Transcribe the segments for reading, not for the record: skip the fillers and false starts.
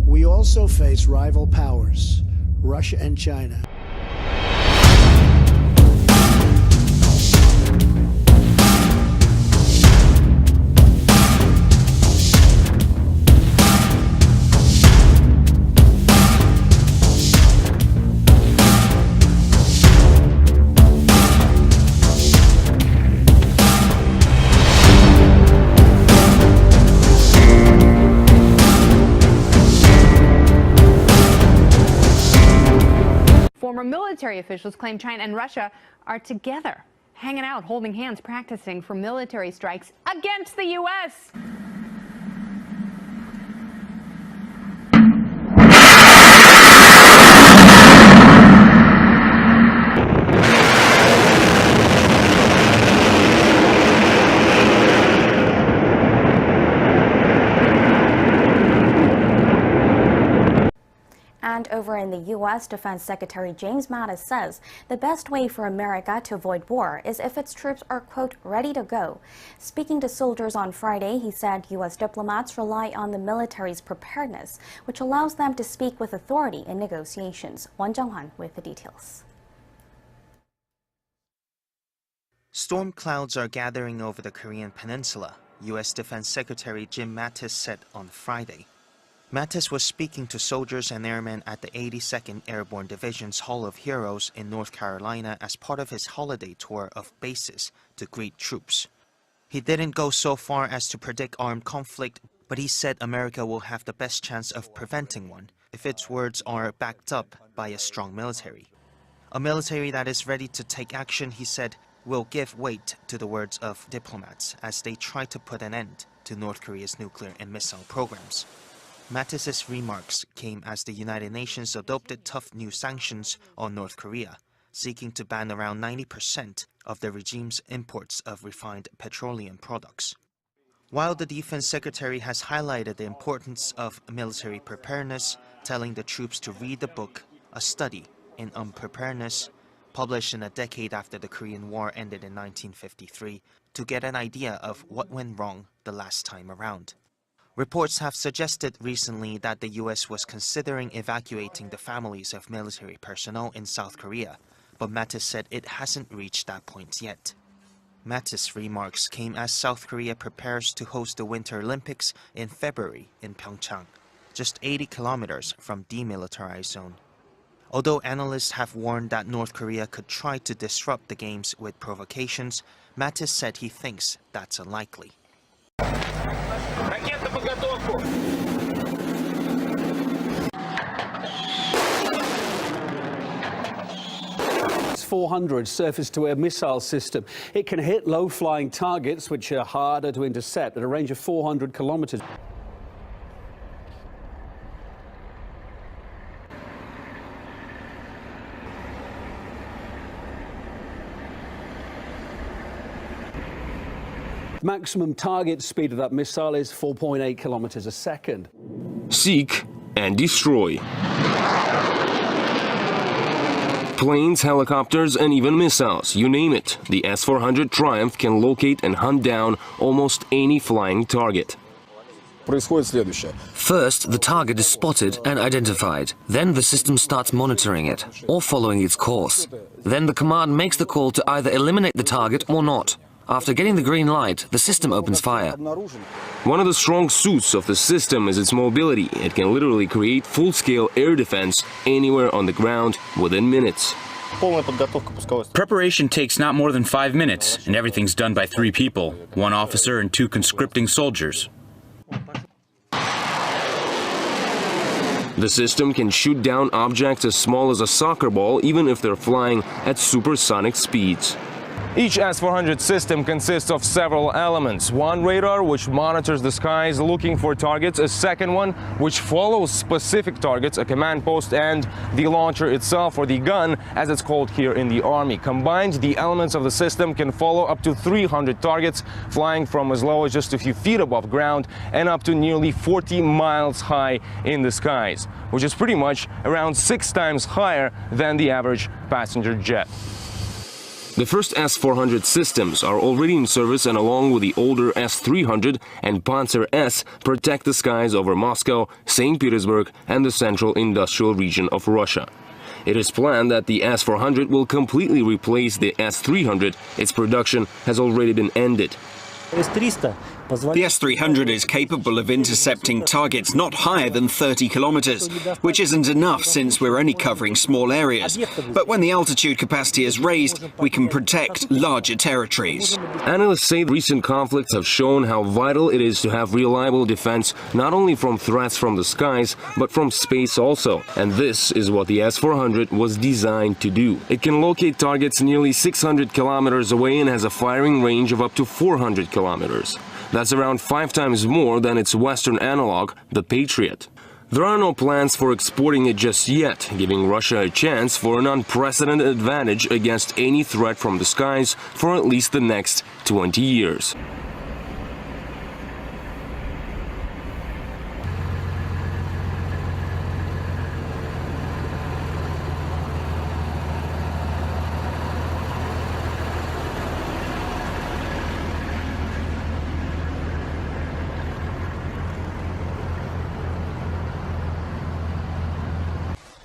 We also face rival powers, Russia and China. Former military officials claim China and Russia are together, hanging out, holding hands, practicing for military strikes against the U.S. And over in the U.S., Defense Secretary James Mattis says the best way for America to avoid war is if its troops are, quote, ready to go. Speaking to soldiers on Friday, he said U.S. diplomats rely on the military's preparedness, which allows them to speak with authority in negotiations. Won Jung-han with the details. Storm clouds are gathering over the Korean peninsula, U.S. Defense Secretary Jim Mattis said on Friday. Mattis was speaking to soldiers and airmen at the 82nd Airborne Division's Hall of Heroes in North Carolina as part of his holiday tour of bases to greet troops. He didn't go so far as to predict armed conflict, but he said America will have the best chance of preventing one if its words are backed up by a strong military. A military that is ready to take action, he said, will give weight to the words of diplomats as they try to put an end to North Korea's nuclear and missile programs. Mattis's remarks came as the United Nations adopted tough new sanctions on North Korea, seeking to ban around 90% of the regime's imports of refined petroleum products. While the defense secretary has highlighted the importance of military preparedness, telling the troops to read the book, A Study in Unpreparedness, published in a decade after the Korean War ended in 1953, to get an idea of what went wrong the last time around. Reports have suggested recently that the U.S. was considering evacuating the families of military personnel in South Korea, but Mattis said it hasn't reached that point yet. Mattis' remarks came as South Korea prepares to host the Winter Olympics in February in Pyeongchang, just 80 kilometers from demilitarized zone. Although analysts have warned that North Korea could try to disrupt the games with provocations, Mattis said he thinks that's unlikely. 400 surface-to-air missile system. It can hit low-flying targets, which are harder to intercept, at a range of 400 kilometers. Maximum target speed of that missile is 4.8 kilometers a second. Seek and destroy. Planes, helicopters, and even missiles, you name it. The S-400 Triumph can locate and hunt down almost any flying target. First, the target is spotted and identified. Then the system starts monitoring it, or following its course. Then the command makes the call to either eliminate the target or not. After getting the green light, the system opens fire. One of the strong suits of the system is its mobility. It can literally create full-scale air defense anywhere on the ground within minutes. Preparation takes not more than 5 minutes, and everything's done by 3 people, 1 officer and 2 conscripting soldiers. The system can shoot down objects as small as a soccer ball, even if they're flying at supersonic speeds. Each S-400 system consists of several elements. One radar, which monitors the skies looking for targets, a second one, which follows specific targets, a command post, and the launcher itself, or the gun, as it's called here in the Army. Combined, the elements of the system can follow up to 300 targets, flying from as low as just a few feet above ground and up to nearly 40 miles high in the skies, which is pretty much around 6 times higher than the average passenger jet. The first S-400 systems are already in service, and along with the older S-300 and Panzer S, protect the skies over Moscow, St. Petersburg, and the central industrial region of Russia. It is planned that the S-400 will completely replace the S-300. Its production has already been ended. The S-300 is capable of intercepting targets not higher than 30 kilometers, which isn't enough since we're only covering small areas. But when the altitude capacity is raised, we can protect larger territories. Analysts say recent conflicts have shown how vital it is to have reliable defense, not only from threats from the skies, but from space also. And this is what the S-400 was designed to do. It can locate targets nearly 600 kilometers away and has a firing range of up to 400 kilometers. That's around 5 times more than its Western analog, the Patriot. There are no plans for exporting it just yet, giving Russia a chance for an unprecedented advantage against any threat from the skies for at least the next 20 years.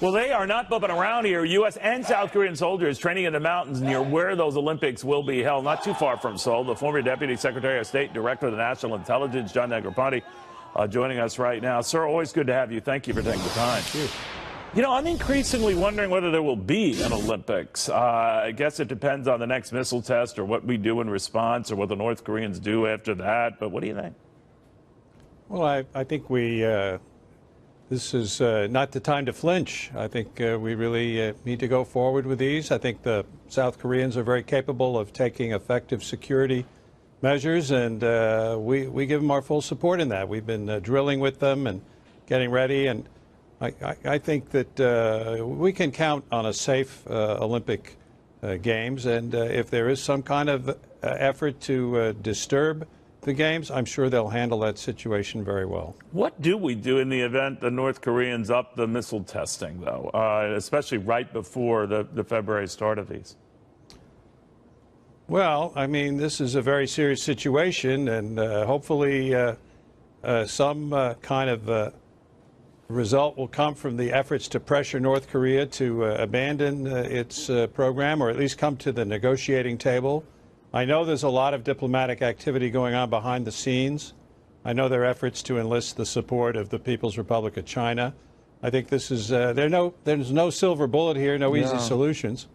Well, they are not bumping around here. U.S. and South Korean soldiers training in the mountains near where those Olympics will be held, not too far from Seoul. The former Deputy Secretary of State, Director of the National Intelligence, John Negroponte, joining us right now. Sir, always good to have you. Thank you for taking the time. You know, I'm increasingly wondering whether there will be an Olympics. I guess it depends on the next missile test or what we do in response or what the North Koreans do after that. But what do you think? Well, I think this is not the time to flinch. I think we really need to go forward with these. I think the South Koreans are very capable of taking effective security measures, and we give them our full support in that. We've been drilling with them and getting ready, and I think that we can count on a safe Olympic Games, and if there is some kind of effort to disturb the Games, I'm sure they'll handle that situation very well. What do we do in the event the North Koreans up the missile testing, though, especially right before the February start of these? Well, I mean, this is a very serious situation, and hopefully some kind of result will come from the efforts to pressure North Korea to abandon its program, or at least come to the negotiating table. I know there's a lot of diplomatic activity going on behind the scenes. I know there are efforts to enlist the support of the People's Republic of China. I think this is there's no silver bullet here, no easy solutions.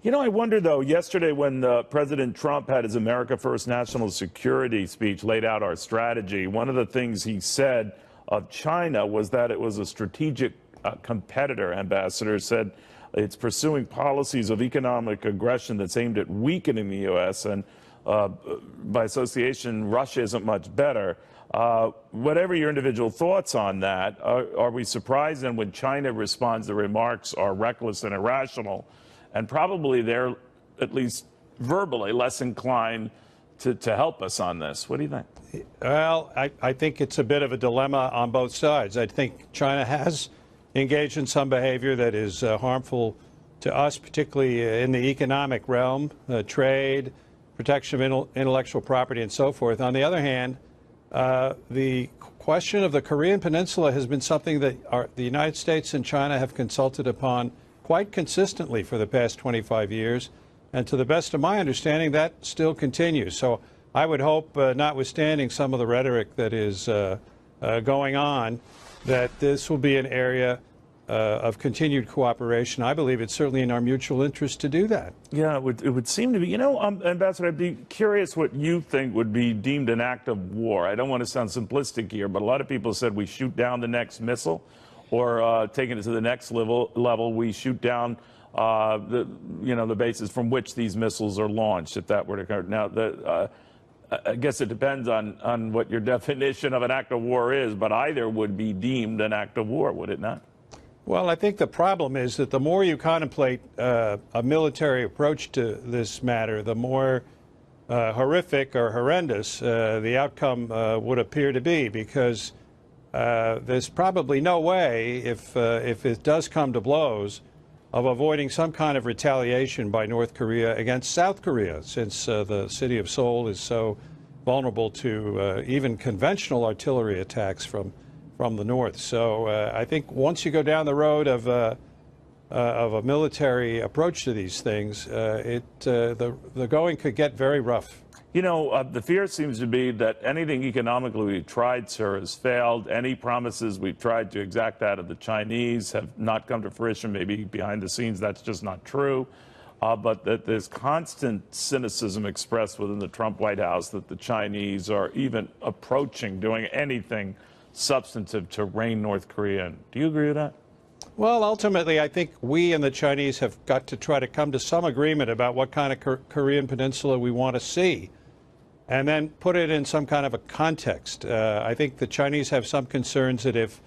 You know, I wonder, though, yesterday when President Trump had his America First national security speech, laid out our strategy, one of the things he said of China was that it was a strategic competitor. Ambassador said it's pursuing policies of economic aggression that's aimed at weakening the U.S., and by association, Russia isn't much better. Whatever your individual thoughts on that, are we surprised then when China responds the remarks are reckless and irrational, and probably they're, at least verbally, less inclined to help us on this? What do you think? Well, I think it's a bit of a dilemma on both sides. I think China has engaged in some behavior that is harmful to us, particularly in the economic realm, trade, protection of intellectual property, and so forth. On the other hand, the question of the Korean Peninsula has been something that the United States and China have consulted upon quite consistently for the past 25 years. And to the best of my understanding, that still continues. So I would hope, notwithstanding some of the rhetoric that is going on, that this will be an area of continued cooperation. I believe it's certainly in our mutual interest to do that. Yeah, it would seem to be. You know, Ambassador, I'd be curious what you think would be deemed an act of war. I don't want to sound simplistic here, but a lot of people said we shoot down the next missile, or taking it to the next level, we shoot down the bases from which these missiles are launched, if that were to occur. Now, I guess it depends on what your definition of an act of war is, but either would be deemed an act of war, would it not? Well, I think the problem is that the more you contemplate a military approach to this matter, the more horrific or horrendous the outcome would appear to be, because there's probably no way, if it does come to blows, of avoiding some kind of retaliation by North Korea against South Korea, since the city of Seoul is so vulnerable to even conventional artillery attacks from the north. So I think once you go down the road of a military approach to these things, the going could get very rough. You know, the fear seems to be that anything economically we've tried, sir, has failed. Any promises we've tried to exact out of the Chinese have not come to fruition. Maybe behind the scenes that's just not true. But that there's constant cynicism expressed within the Trump White House that the Chinese are even approaching doing anything substantive to rein North Korea in. Do you agree with that? Well, ultimately, I think we and the Chinese have got to try to come to some agreement about what kind of Korean peninsula we want to see, and then put it in some kind of a context. I think the Chinese have some concerns that if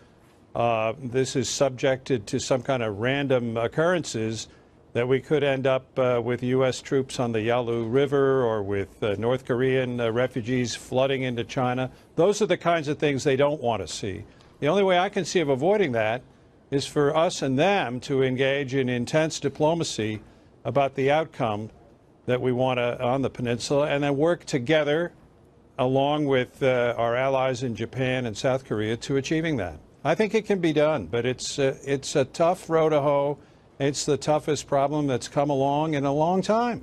this is subjected to some kind of random occurrences, that we could end up with U.S. troops on the Yalu River or with North Korean refugees flooding into China. Those are the kinds of things they don't want to see. The only way I can see of avoiding that is for us and them to engage in intense diplomacy about the outcome that we want on the peninsula, and then work together along with our allies in Japan and South Korea to achieving that. I think it can be done, but it's a tough row to hoe. It's the toughest problem that's come along in a long time.